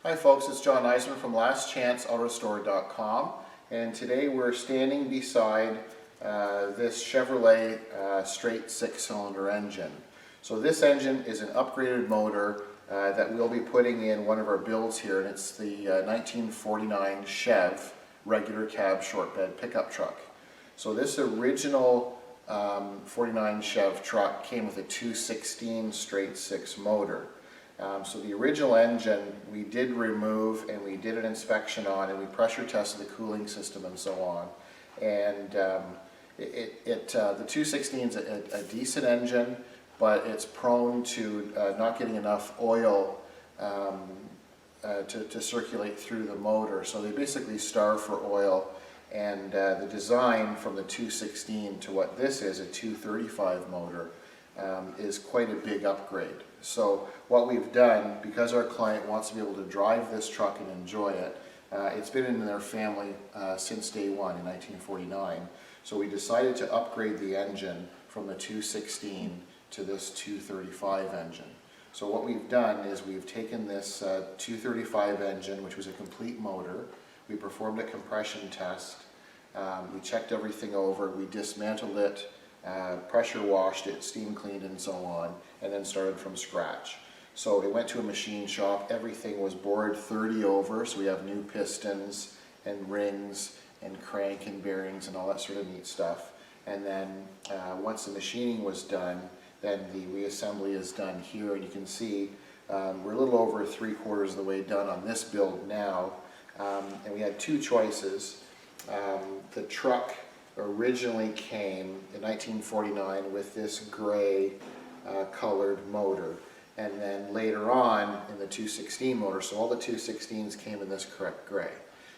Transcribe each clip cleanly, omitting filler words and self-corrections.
Hi folks, it's John Nizman from lastchanceautorestore.com, and today we're standing beside this Chevrolet straight 6-cylinder engine. So this engine is an upgraded motor that we'll be putting in one of our builds here, and it's the 1949 Chev regular cab short bed pickup truck. So this original 49 Chev truck came with a 216 straight 6 motor. So the original engine we did remove, and we did an inspection on, and we pressure tested the cooling system and so on. And the 216 is a decent engine, but it's prone to not getting enough oil to circulate through the motor. So they basically starve for oil, and the design from the 216 to what this is, a 235 motor, is quite a big upgrade. So what we've done, because our client wants to be able to drive this truck and enjoy it, it's been in their family since day one in 1949. So we decided to upgrade the engine from the 216 to this 235 engine. So what we've done is we've taken this 235 engine, which was a complete motor. We performed a compression test. We checked everything over. We dismantled it, pressure washed it, steam cleaned, and so on, and then started from scratch. So it went to a machine shop. Everything was bored 30 over, so we have new pistons and rings and crank and bearings and all that sort of neat stuff. And then once the machining was done, then the reassembly is done here, and you can see we're a little over 3/4 of the way done on this build now. And we had two choices. The truck originally came in 1949 with this gray colored motor, and then later on in the 216 motor, so all the 216s came in this correct gray.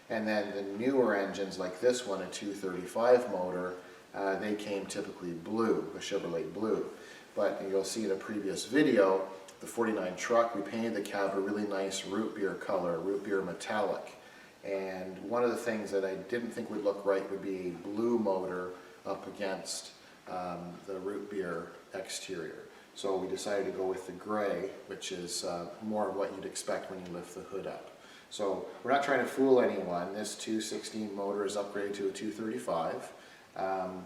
And then the newer engines like this one, a 235 motor, they came typically blue, a Chevrolet blue. But you'll see in a previous video, the 49 truck, we painted the cab a really nice root beer color, root beer metallic. And one of the things that I didn't think would look right would be a blue motor up against the root beer exterior. So we decided to go with the gray, which is more of what you'd expect when you lift the hood up. So we're not trying to fool anyone. This 216 motor is upgraded to a 235,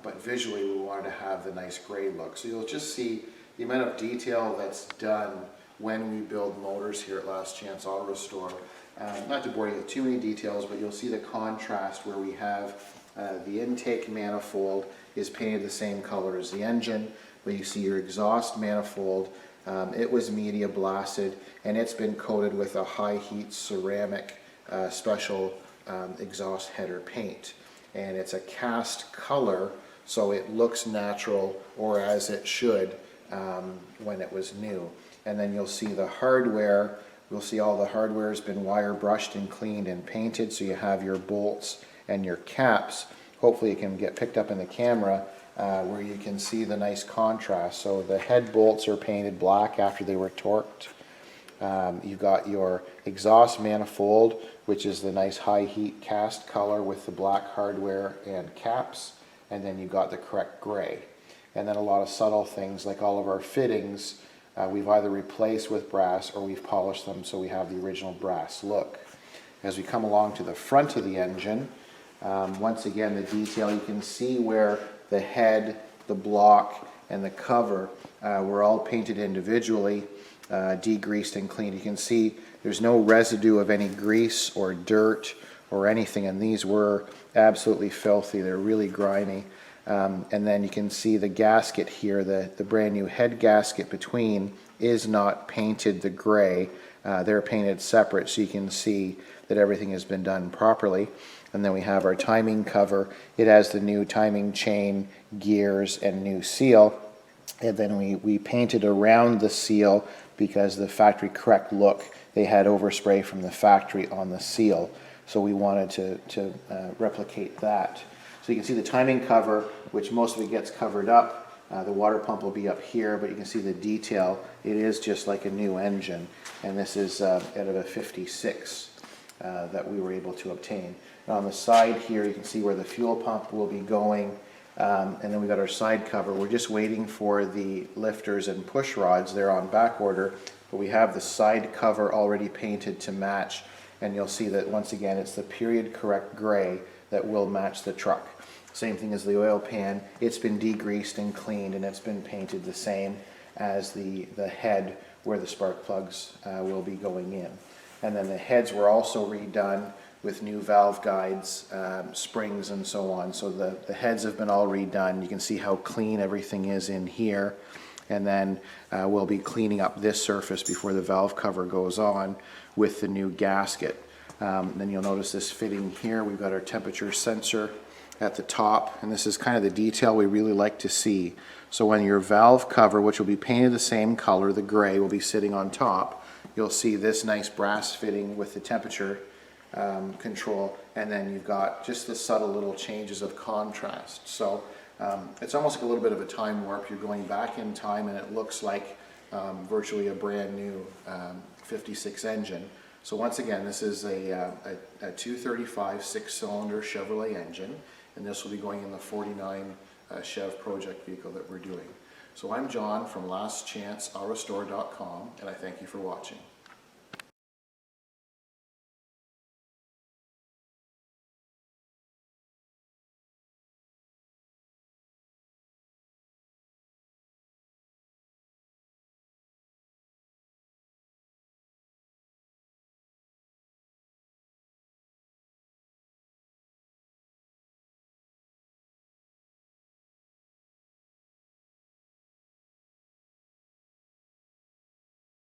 but visually we wanted to have the nice gray look. So you'll just see the amount of detail that's done when we build motors here at Last Chance Auto Restore. Not to bore you with too many details, but you'll see the contrast where we have the intake manifold is painted the same color as the engine, but you see your exhaust manifold, it was media blasted, and it's been coated with a high heat ceramic special exhaust header paint. And it's a cast color, so it looks natural, or as it should when it was new. And then you'll see the hardware. You'll see all the hardware has been wire brushed and cleaned and painted, so you have your bolts and your caps. Hopefully it can get picked up in the camera where you can see the nice contrast. So the head bolts are painted black after they were torqued. You've got your exhaust manifold, which is the nice high heat cast color with the black hardware and caps, and then you've got the correct gray. And then a lot of subtle things like all of our fittings we've either replaced with brass or we've polished them so we have the original brass look. As we come along to the front of the engine, once again the detail, you can see where the head, the block, and the cover were all painted individually, degreased and cleaned. You can see there's no residue of any grease or dirt or anything, and these were absolutely filthy. They're really grimy. And then you can see the gasket here, the brand new head gasket between is not painted the gray. They're painted separate, so you can see that everything has been done properly. And then we have our timing cover. It has the new timing chain, gears, and new seal. And then we painted around the seal because the factory correct look, they had overspray from the factory on the seal. So we wanted to replicate that. So you can see the timing cover, which most of it gets covered up. The water pump will be up here, but you can see the detail. It is just like a new engine, and this is out of a 56 that we were able to obtain. And on the side here, you can see where the fuel pump will be going, and then we've got our side cover. We're just waiting for the lifters and push rods. They're on back order, But we have the side cover already painted to match, and you'll see that once again it's the period correct gray that will match the truck. Same thing as the oil pan. It's been degreased and cleaned, and it's been painted the same as the head where the spark plugs will be going in. And then the heads were also redone with new valve guides, springs and so on. So the heads have been all redone. You can see how clean everything is in here. And then we'll be cleaning up this surface before the valve cover goes on with the new gasket. Then you'll notice this fitting here. We've got our temperature sensor at the top, and this is kind of the detail we really like to see. So when your valve cover, which will be painted the same color, the gray, will be sitting on top, you'll see this nice brass fitting with the temperature control, and then you've got just the subtle little changes of contrast. So it's almost like a little bit of a time warp. You're going back in time, and it looks like virtually a brand new 56 engine. So once again, this is a 235 6-cylinder Chevrolet engine, and this will be going in the 49 Chev project vehicle that we're doing. So I'm John from lastchanceautorestore.com, and I thank you for watching.